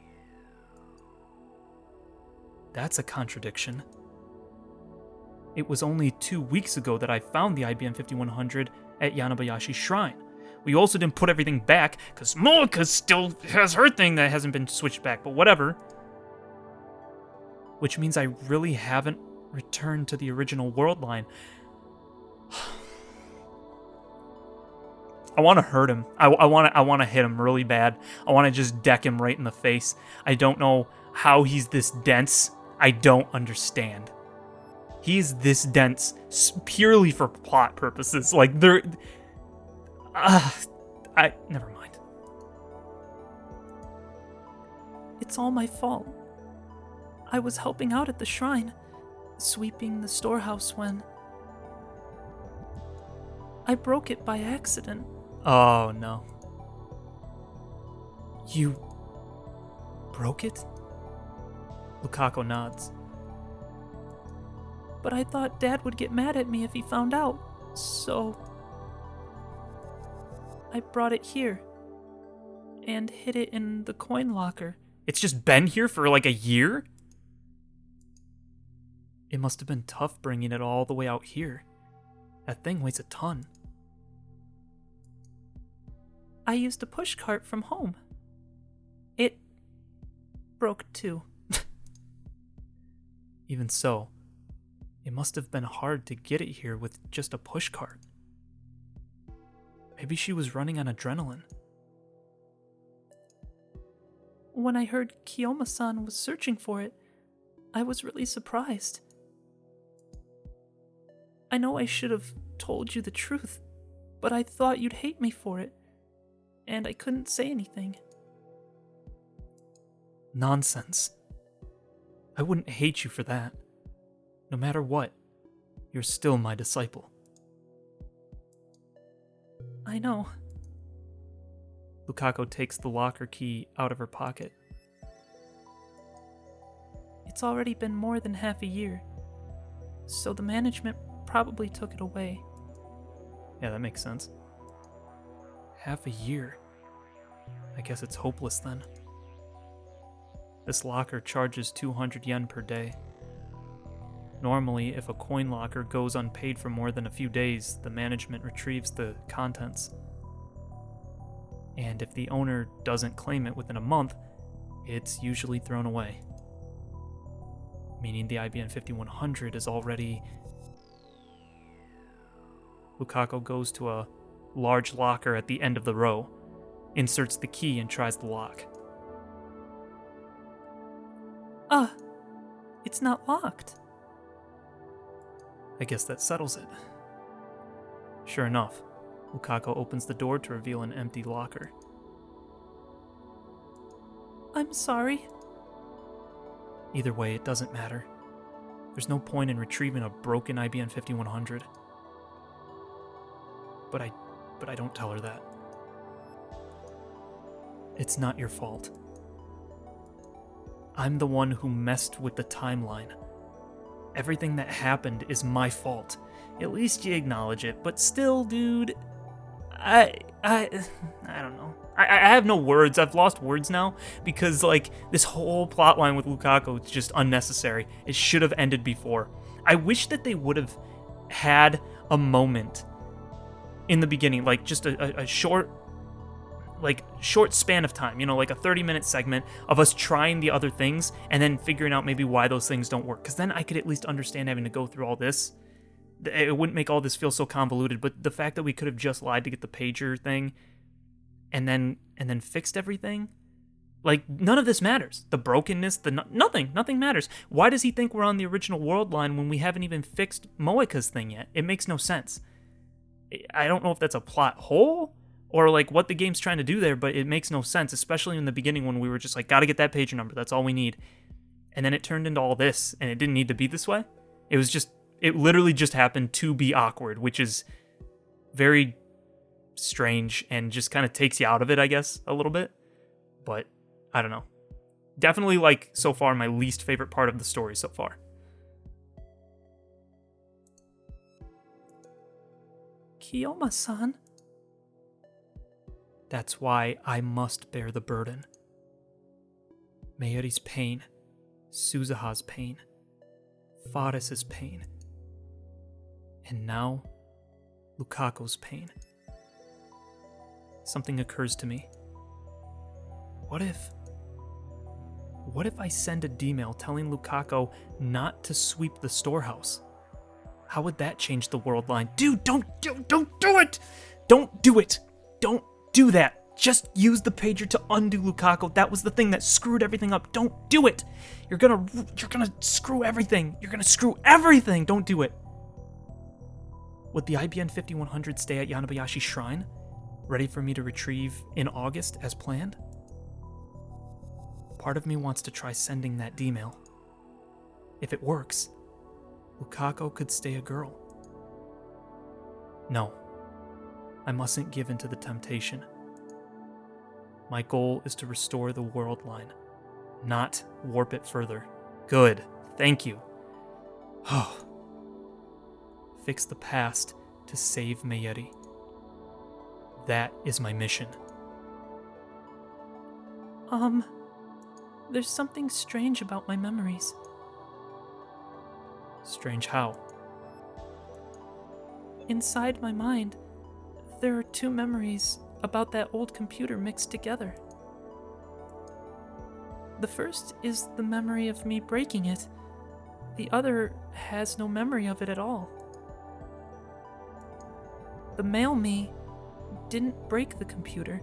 That's a contradiction. It was only 2 weeks ago that I found the IBM 5100 at Yanabayashi Shrine. We also didn't put everything back, because Moeka still has her thing that hasn't been switched back, but whatever. Which means I really haven't returned to the original worldline. I want to hurt him. I want to hit him really bad. I want to just deck him right in the face. I don't know how he's this dense. I don't understand. He's this dense purely for plot purposes. Like, never mind. It's all my fault. I was helping out at the shrine, sweeping the storehouse when I broke it by accident. Oh, no. You broke it? Lukako nods. But I thought Dad would get mad at me if he found out, so I brought it here and hid it in the coin locker. It's just been here for like a year? It must have been tough bringing it all the way out here. That thing weighs a ton. I used a push cart from home. It broke too. Even so, it must have been hard to get it here with just a push cart. Maybe she was running on adrenaline. When I heard Kiyoma-san was searching for it, I was really surprised. I know I should have told you the truth, but I thought you'd hate me for it, and I couldn't say anything. Nonsense. I wouldn't hate you for that. No matter what, you're still my disciple. I know. Lukako takes the locker key out of her pocket. It's already been more than half a year, so the management probably took it away. Yeah, that makes sense. Half a year. I guess it's hopeless then. This locker charges 200 yen per day. Normally, if a coin locker goes unpaid for more than a few days, the management retrieves the contents. And if the owner doesn't claim it within a month, it's usually thrown away. Meaning the IBM 5100 is already... Lukako goes to a large locker at the end of the row, inserts the key and tries the lock. It's not locked. I guess that settles it. Sure enough, Lukako opens the door to reveal an empty locker. I'm sorry. Either way, it doesn't matter. There's no point in retrieving a broken IBM 5100. But I don't tell her that. It's not your fault. I'm the one who messed with the timeline. Everything that happened is my fault. At least you acknowledge it, but still, dude, I don't know. I have no words. I've lost words now because, like, this whole plotline with Lukako is just unnecessary. It should have ended before. I wish that they would have had a moment in the beginning, like just a short span of time, like a 30-minute segment of us trying the other things and then figuring out maybe why those things don't work. Because then I could at least understand having to go through all this. It wouldn't make all this feel so convoluted. But the fact that we could have just lied to get the pager thing and then fixed everything, like, none of this matters. The brokenness, nothing matters. Why does he think we're on the original world line when we haven't even fixed Moeka's thing yet? It makes no sense. I don't know if that's a plot hole or like what the game's trying to do there, but it makes no sense, especially in the beginning when we were just like, gotta get that pager number, that's all we need. And then it turned into all this, and it didn't need to be this way. It literally just happened to be awkward, which is very strange and just kind of takes you out of it, I guess, a little bit. But I don't know. Definitely, like, so far, my least favorite part of the story so far. Kiyoma-san. That's why I must bear the burden. Mayuri's pain, Suzuha's pain, Faris' pain, and now Lukako's pain. Something occurs to me. What if I send a D-mail telling Lukako not to sweep the storehouse? How would that change the world line? Dude, don't do it! Don't do it! Don't do that! Just use the pager to undo Lukako. That was the thing that screwed everything up. Don't do it! You're gonna screw everything. You're gonna screw everything! Don't do it. Would the IBN 5100 stay at Yanabayashi Shrine, ready for me to retrieve in August as planned? Part of me wants to try sending that D-mail. If it works, Lukako could stay a girl. No, I mustn't give in to the temptation. My goal is to restore the world line, not warp it further. Good, thank you. Oh. Fix the past to save Mayuri. That is my mission. There's something strange about my memories. Strange how? Inside my mind, there are two memories about that old computer mixed together. The first is the memory of me breaking it. The other has no memory of it at all. The male me didn't break the computer.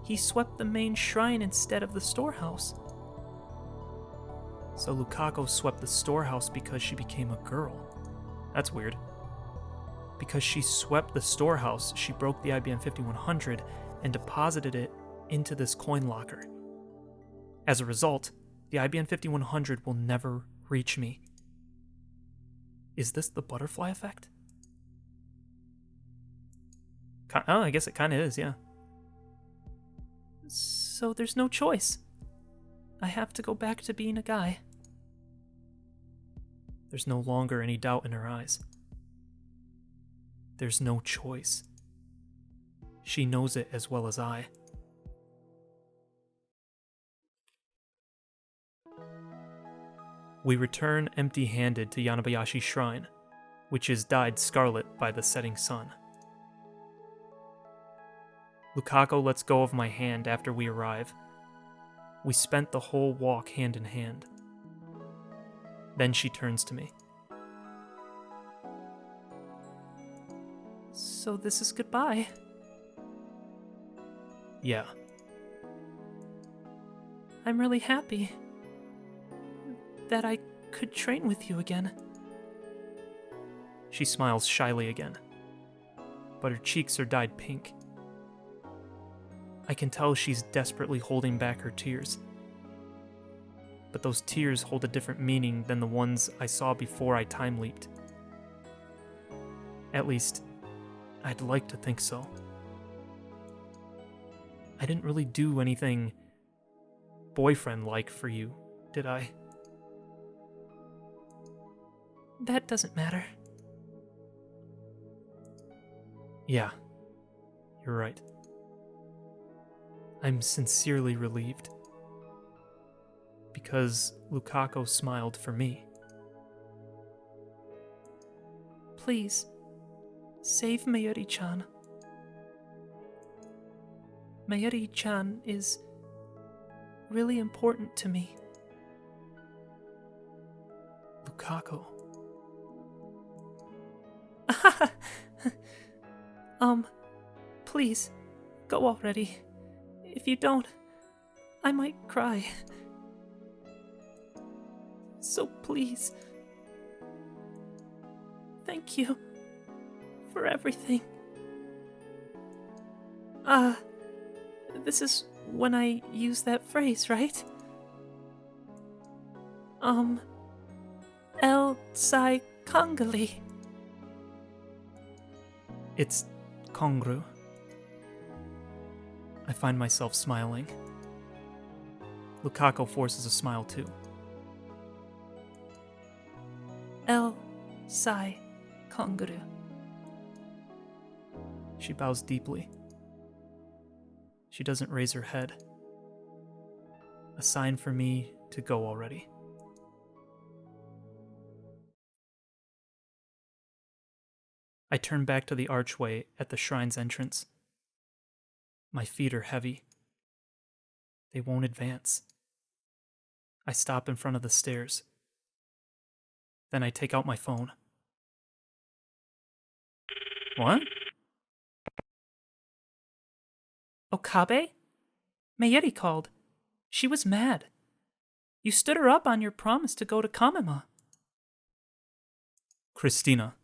He swept the main shrine instead of the storehouse. So Lukako swept the storehouse because she became a girl. That's weird. Because she swept the storehouse, she broke the IBM 5100 and deposited it into this coin locker. As a result, the IBM 5100 will never reach me. Is this the butterfly effect? Oh, I guess it kind of is, yeah. So there's no choice. I have to go back to being a guy. There's no longer any doubt in her eyes. There's no choice. She knows it as well as I. We return empty-handed to Yanabayashi Shrine, which is dyed scarlet by the setting sun. Lukako lets go of my hand after we arrive. We spent the whole walk hand in hand. Then she turns to me. So this is goodbye. Yeah. I'm really happy that I could train with you again. She smiles shyly again, but her cheeks are dyed pink. I can tell she's desperately holding back her tears. But those tears hold a different meaning than the ones I saw before I time leaped. At least, I'd like to think so. I didn't really do anything boyfriend-like for you, did I? That doesn't matter. Yeah, you're right. I'm sincerely relieved. Because Lukako smiled for me. Please, save Mayuri-chan. Mayuri-chan is really important to me. Lukako. Please, go already. If you don't, I might cry. So please, thank you for everything. This is when I use that phrase, right? El Sai Kongali. It's Kongru. I find myself smiling. Lukako forces a smile too. El Sai Konguru. She bows deeply. She doesn't raise her head. A sign for me to go already. I turn back to the archway at the shrine's entrance. My feet are heavy. They won't advance. I stop in front of the stairs. Then I take out my phone. What? Okabe? Mayuri called. She was mad. You stood her up on your promise to go to Kamema. Christina,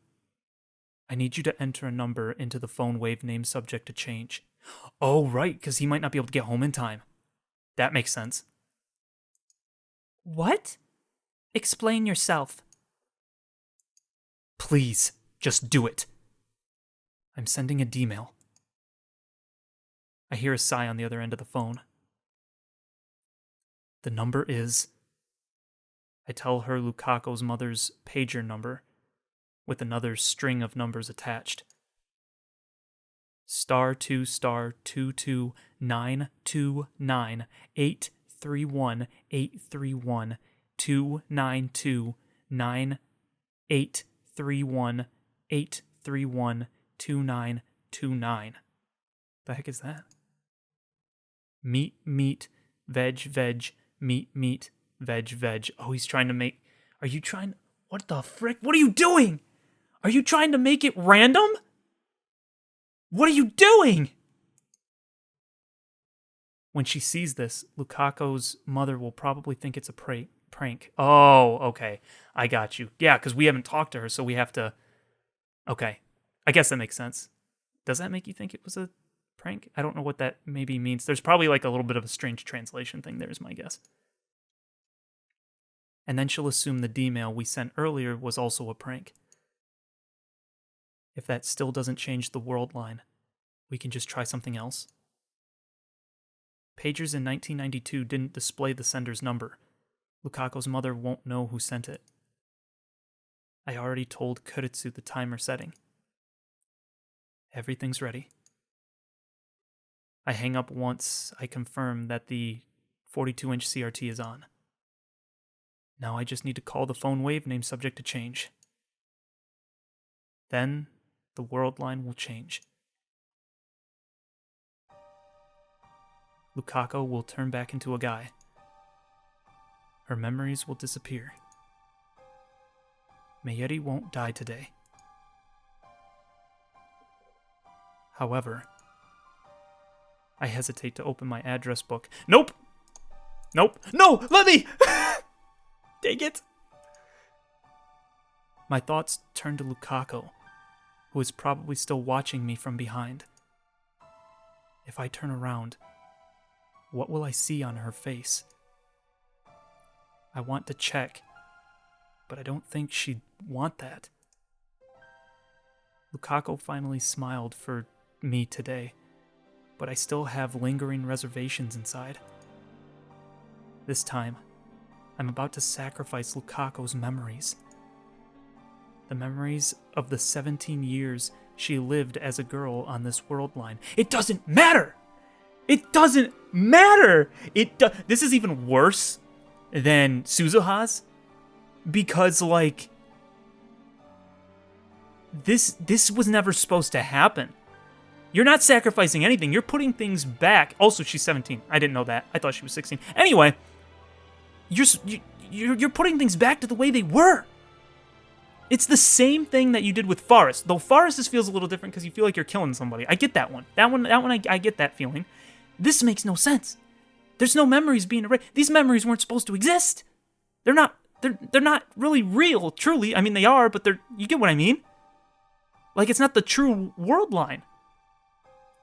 I need you to enter a number into the phone wave name subject to change. Oh, right, because he might not be able to get home in time. That makes sense. What? Explain yourself. Please, just do it. I'm sending a D-mail. I hear a sigh on the other end of the phone. The number is... I tell her Lukako's mother's pager number, with another string of numbers attached. *2 *22 929 831 831 292 9831 831 2929. The heck is that? Meat, veg, meat, veg. Oh, he's trying to make... Are you trying... What the frick? What are you doing? Are you trying to make it random? What are you doing? When she sees this, Lukako's mother will probably think it's a prank. Oh, okay. I got you. Yeah, because we haven't talked to her, so we have to... Okay. I guess that makes sense. Does that make you think it was a prank? I don't know what that maybe means. There's probably like a little bit of a strange translation thing there is my guess. And then she'll assume the D-mail we sent earlier was also a prank. If that still doesn't change the world line, we can just try something else. Pagers in 1992 didn't display the sender's number. Lukako's mother won't know who sent it. I already told Kuritsu the timer setting. Everything's ready. I hang up once I confirm that the 42-inch CRT is on. Now I just need to call the phone wave name subject to change. Then the world line will change. Lukako will turn back into a guy. Her memories will disappear. Mayuri won't die today. However, I hesitate to open my address book. Nope! No! Let me! Dang it! My thoughts turn to Lukako, who is probably still watching me from behind. If I turn around, what will I see on her face? I want to check, but I don't think she'd want that. Lukako finally smiled for me today, but I still have lingering reservations inside. This time, I'm about to sacrifice Lukako's memories. The memories of the 17 years she lived as a girl on this world line. It doesn't matter! It doesn't matter! This is even worse than Suzuha's, because, like, this was never supposed to happen. You're not sacrificing anything. You're putting things back. Also, she's 17. I didn't know that. I thought she was 16. Anyway, you're putting things back to the way they were. It's the same thing that you did with Forest. Though Forest just feels a little different because you feel like you're killing somebody. I get that one. That one, I get that feeling. This makes no sense. There's no memories being erased. These memories weren't supposed to exist. They're not really real, truly. I mean, they are, but you get what I mean? Like, it's not the true world line.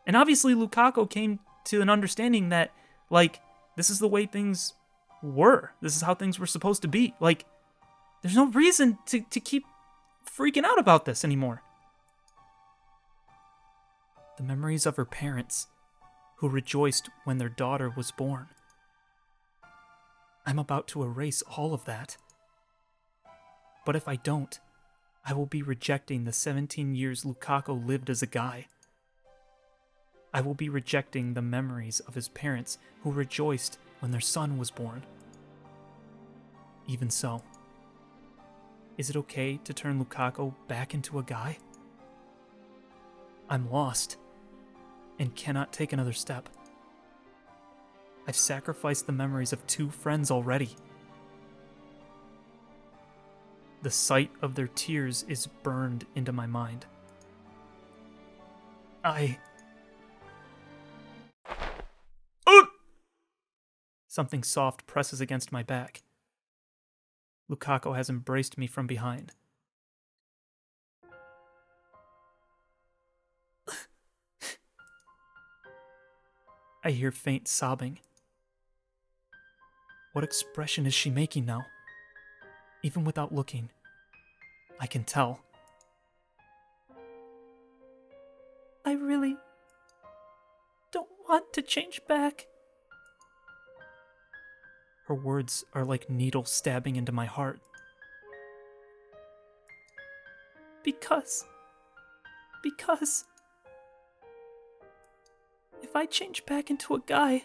And obviously, Lukako came to an understanding that, like, this is the way things were. This is how things were supposed to be. Like, there's no reason to keep freaking out about this anymore. The memories of her parents, who rejoiced when their daughter was born. I'm about to erase all of that. But if I don't, I will be rejecting the 17 years Lukaku lived as a guy. I will be rejecting the memories of his parents who rejoiced when their son was born. Even so, is it okay to turn Lukaku back into a guy? I'm lost and cannot take another step. I've sacrificed the memories of 2 friends already. The sight of their tears is burned into my mind. Something soft presses against my back. Lukaku has embraced me from behind. I hear faint sobbing. What expression is she making now? Even without looking, I can tell. I really don't want to change back. Her words are like needles stabbing into my heart. Because if I change back into a guy,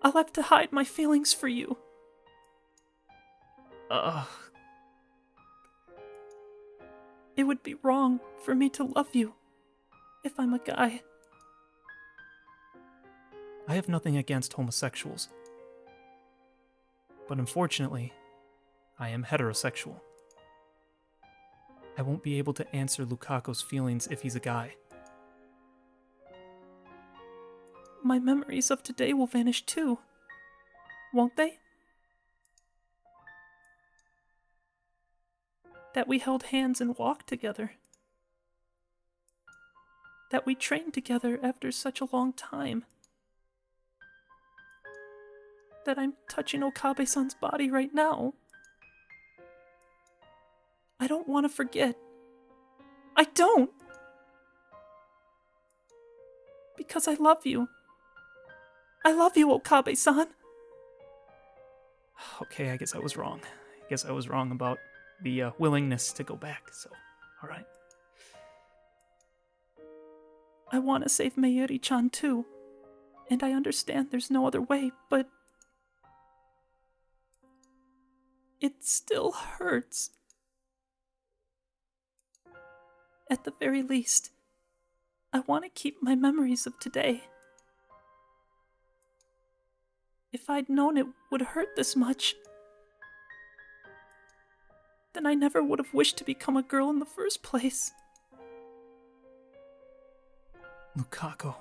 I'll have to hide my feelings for you. It would be wrong for me to love you if I'm a guy. I have nothing against homosexuals. But unfortunately, I am heterosexual. I won't be able to answer Lukaku's feelings if he's a guy. My memories of today will vanish too, won't they? That we held hands and walked together. That we trained together after such a long time. That I'm touching Okabe-san's body right now. I don't want to forget. I don't! Because I love you. I love you, Okabe-san. Okay, I guess I was wrong. I guess I was wrong about the willingness to go back, so, alright. I want to save Mayuri-chan too. And I understand there's no other way, but it still hurts. At the very least, I want to keep my memories of today. If I'd known it would hurt this much, then I never would have wished to become a girl in the first place. Lukaku.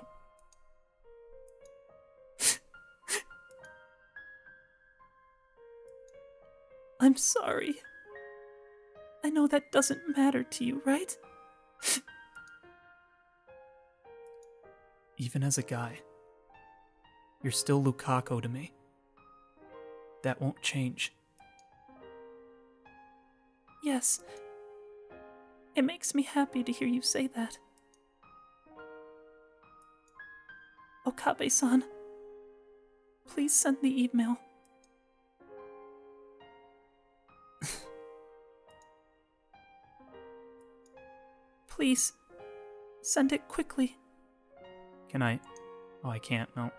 I'm sorry. I know that doesn't matter to you, right? Even as a guy, you're still Lukaku to me. That won't change. Yes. It makes me happy to hear you say that. Okabe-san, please send the email. Please, send it quickly. Can I? Oh, I can't, no.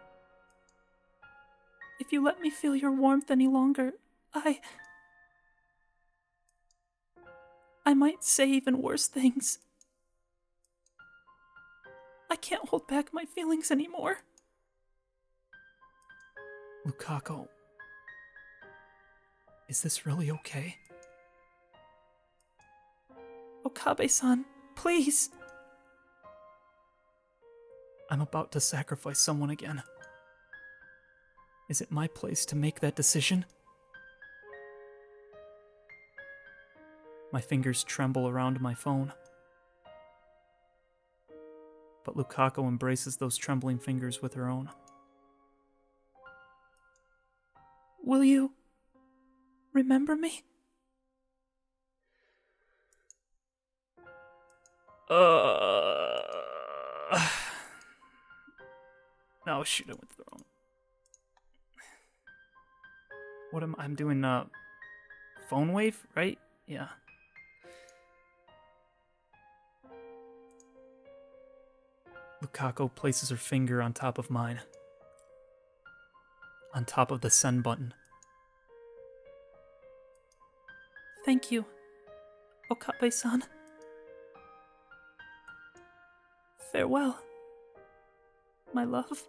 If you let me feel your warmth any longer, I might say even worse things. I can't hold back my feelings anymore. Lukaku, is this really okay? Okabe-san, please. I'm about to sacrifice someone again. Is it my place to make that decision? My fingers tremble around my phone. But Lukaku embraces those trembling fingers with her own. Will you remember me? shoot, I went to the wrong. What am I'm doing? Phone wave, right? Yeah. Lukako places her finger on top of mine. On top of the send button. Thank you, Okabe-san. Farewell, my love.